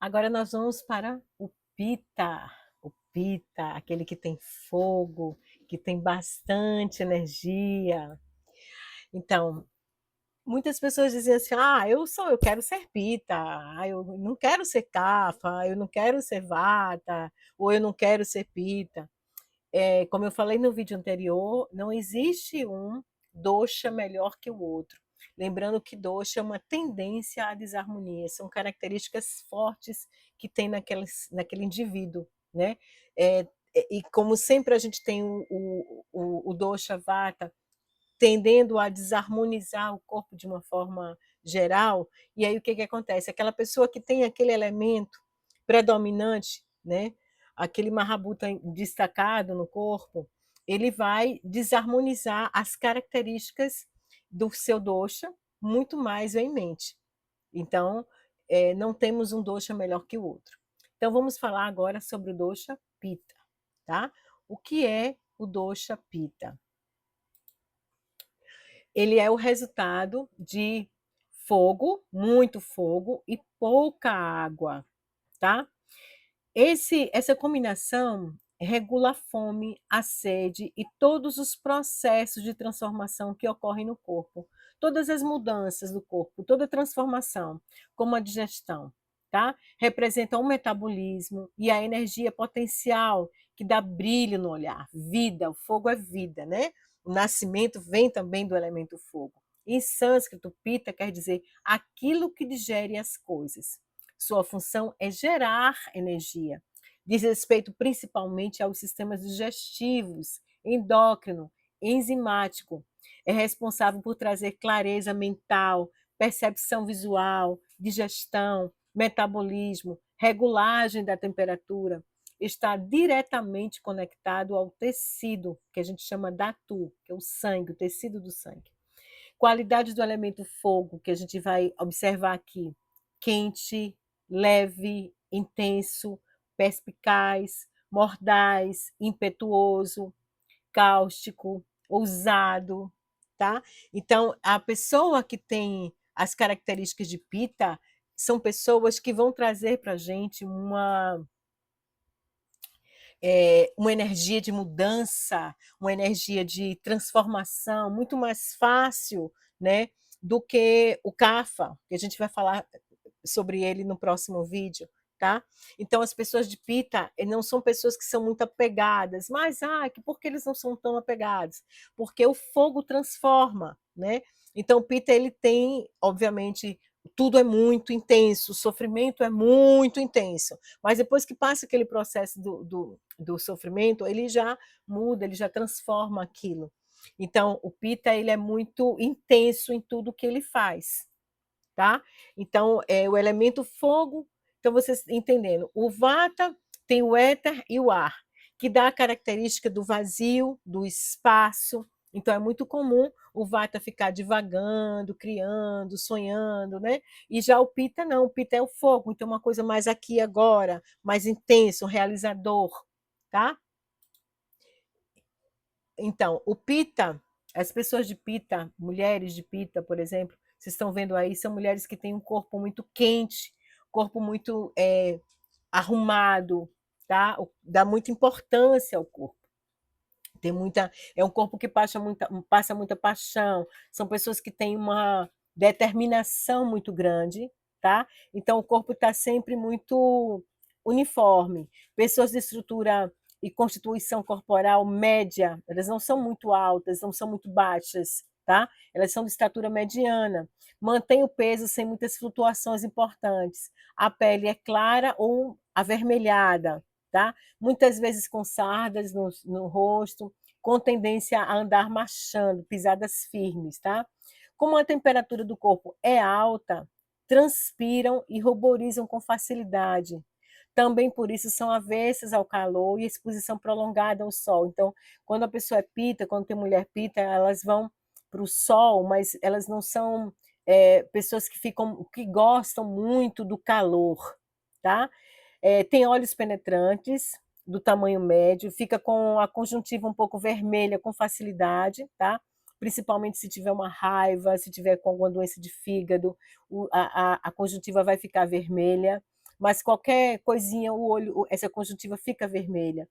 Agora nós vamos para o Pita, aquele que tem fogo, que tem bastante energia. Então, muitas pessoas dizem assim: "Ah, eu quero ser Pita, eu não quero ser Kapha, eu não quero ser Vata, ou eu não quero ser Pita". Como eu falei no vídeo anterior, não existe um dosha melhor que o outro. Lembrando que dosha é uma tendência à desarmonia, são características fortes que tem naquele indivíduo, né? É, e como sempre a gente tem o dosha vata tendendo a desarmonizar o corpo de uma forma geral, e aí o que acontece? Aquela pessoa que tem aquele elemento predominante, né? Aquele marrabuta destacado no corpo, ele vai desarmonizar as características do seu dosha muito mais veemente. Então, não temos um dosha melhor que o outro. Então, vamos falar agora sobre o dosha Pitta, tá? O que é o dosha Pitta? Ele é o resultado de fogo, muito fogo e pouca água, tá? Essa combinação regula a fome, a sede e todos os processos de transformação que ocorrem no corpo. Todas as mudanças do corpo, toda transformação, como a digestão, tá? Representam o metabolismo e a energia potencial que dá brilho no olhar, vida, o fogo é vida, né? O nascimento vem também do elemento fogo. Em sânscrito, pita quer dizer aquilo que digere as coisas. Sua função é gerar energia. Diz respeito principalmente aos sistemas digestivos, endócrino, enzimático. É responsável por trazer clareza mental, percepção visual, digestão, metabolismo, regulagem da temperatura. Está diretamente conectado ao tecido, que a gente chama datu, que é o sangue, o tecido do sangue. Qualidades do elemento fogo, que a gente vai observar aqui: quente, leve, intenso, perspicaz, mordaz, impetuoso, cáustico, ousado, tá? Então, a pessoa que tem as características de Pita são pessoas que vão trazer para a gente uma energia de mudança, uma energia de transformação muito mais fácil, né, do que o Kapha, que a gente vai falar sobre ele no próximo vídeo, tá? Então as pessoas de Pita não são pessoas que são muito apegadas, mas por que eles não são tão apegados? Porque o fogo transforma, né? Então Pita ele tem, obviamente, tudo é muito intenso, o sofrimento é muito intenso, mas depois que passa aquele processo do sofrimento, ele já muda, ele já transforma aquilo. Então, o Pita ele é muito intenso em tudo que ele faz, tá? Então, é o elemento fogo. Então, vocês entendendo, o Vata tem o éter e o ar, que dá a característica do vazio, do espaço. Então, é muito comum o Vata ficar divagando, criando, sonhando, né? E já o Pita não, o Pita é o fogo, então é uma coisa mais aqui e agora, mais intenso, realizador, tá? Então, o Pita, as pessoas de Pita, mulheres de Pita, por exemplo, vocês estão vendo aí, são mulheres que têm um corpo muito quente, corpo muito arrumado, tá? Dá muita importância ao corpo. É um corpo que passa muita paixão, são pessoas que têm uma determinação muito grande, tá? Então o corpo está sempre muito uniforme. Pessoas de estrutura e constituição corporal média, elas não são muito altas, não são muito baixas, tá? Elas são de estatura mediana. Mantém o peso sem muitas flutuações importantes. A pele é clara ou avermelhada, tá? Muitas vezes com sardas no rosto, com tendência a andar marchando, pisadas firmes, tá? Como a temperatura do corpo é alta, transpiram e ruborizam com facilidade. Também por isso são avessas ao calor e exposição prolongada ao sol. Então, quando a pessoa é pita, quando tem mulher pita, elas vão para o sol, mas elas não são pessoas que gostam muito do calor, tá? Tem olhos penetrantes, do tamanho médio, fica com a conjuntiva um pouco vermelha com facilidade, tá? Principalmente se tiver uma raiva, se tiver com alguma doença de fígado, a conjuntiva vai ficar vermelha. mas qualquer coisinha, o olho, essa conjuntiva fica vermelha.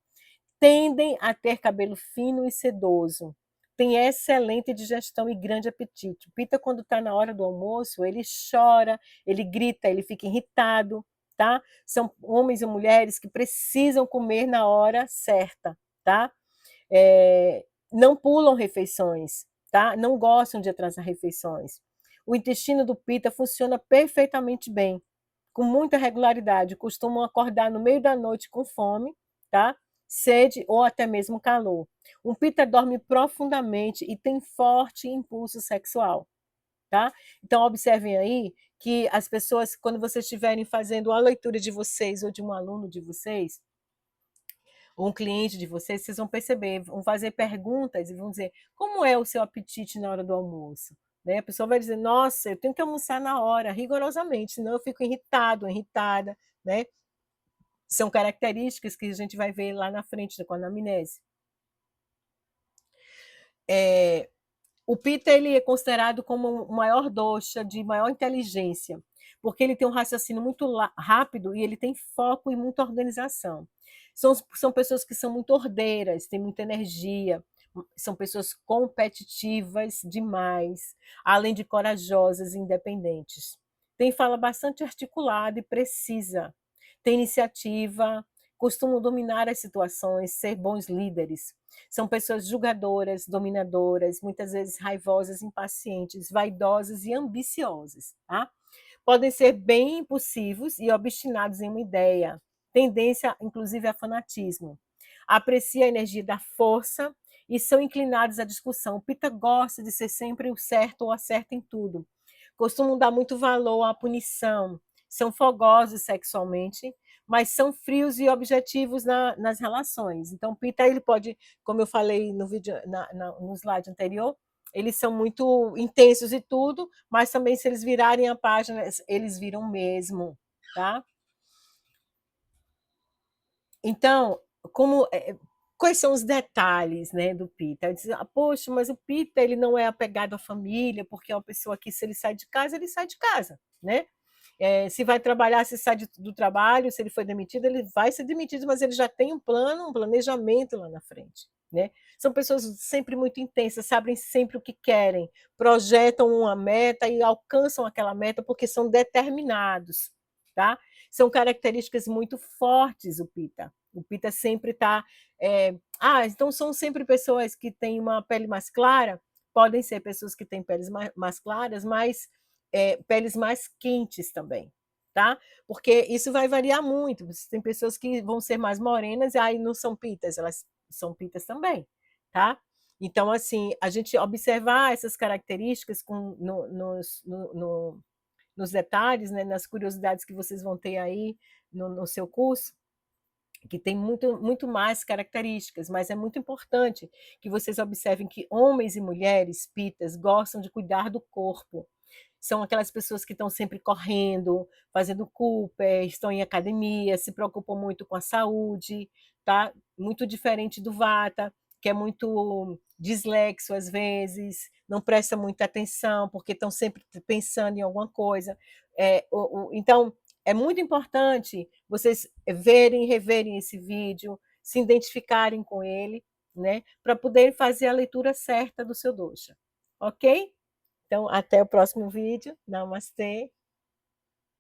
Tendem a ter cabelo fino e sedoso. Tem excelente digestão e grande apetite. O Pita, quando está na hora do almoço, ele chora, ele grita, ele fica irritado, tá? São homens e mulheres que precisam comer na hora certa, tá? Não pulam refeições, tá? Não gostam de atrasar refeições. O intestino do Pita funciona perfeitamente bem, com muita regularidade. Costumam acordar no meio da noite com fome, tá? Sede ou até mesmo calor. Um Pita dorme profundamente e tem forte impulso sexual, tá? Então observem aí que as pessoas, quando vocês estiverem fazendo a leitura de vocês ou de um aluno de vocês, ou um cliente de vocês, vocês vão perceber, vão fazer perguntas e vão dizer como é o seu apetite na hora do almoço. Né? A pessoa vai dizer, nossa, eu tenho que almoçar na hora, rigorosamente, senão eu fico irritado, irritada. Né? São características que a gente vai ver lá na frente com a anamnese. O Pita ele é considerado como o maior dosha de maior inteligência, porque ele tem um raciocínio muito rápido e ele tem foco e muita organização. São pessoas que são muito ordeiras, têm muita energia, são pessoas competitivas demais, além de corajosas e independentes. Tem fala bastante articulada e precisa, tem iniciativa, costumam dominar as situações, ser bons líderes. São pessoas julgadoras, dominadoras, muitas vezes raivosas, impacientes, vaidosas e ambiciosas. Tá? Podem ser bem impulsivos e obstinados em uma ideia, tendência inclusive a fanatismo. Aprecia a energia da força e são inclinados à discussão. O Pita gosta de ser sempre o certo ou a certa em tudo. Costumam dar muito valor à punição, são fogosos sexualmente, mas são frios e objetivos nas relações. Então, o Pita, ele pode, como eu falei no vídeo, no slide anterior, eles são muito intensos e tudo, mas também se eles virarem a página, eles viram mesmo, tá? Então, quais são os detalhes, né, do Pita? Diz, poxa, mas o Pita ele não é apegado à família, porque é uma pessoa que se ele sai de casa, ele sai de casa, né? Se vai trabalhar, se sai do trabalho, se ele foi demitido, ele vai ser demitido, mas ele já tem um plano, um planejamento lá na frente. Né? São pessoas sempre muito intensas, sabem sempre o que querem, projetam uma meta e alcançam aquela meta porque são determinados. Tá? São características muito fortes, o Pita. O Pita sempre está. Então são sempre pessoas que têm uma pele mais clara, podem ser pessoas que têm peles mais claras, mas peles mais quentes também, tá? Porque isso vai variar muito. Tem pessoas que vão ser mais morenas e aí não são pitas, elas são pitas também, tá? Então, assim, a gente observar essas características nos detalhes, né, nas curiosidades que vocês vão ter aí no seu curso, que tem muito mais características, mas é muito importante que vocês observem que homens e mulheres pitas gostam de cuidar do corpo, são aquelas pessoas que estão sempre correndo, fazendo Cooper, estão em academia, se preocupam muito com a saúde, tá? Muito diferente do Vata, que é muito dislexo às vezes, não presta muita atenção, porque estão sempre pensando em alguma coisa. Então, é muito importante vocês verem e reverem esse vídeo, se identificarem com ele, né? Para poderem fazer a leitura certa do seu dosha. Ok? Então, até o próximo vídeo. Namastê.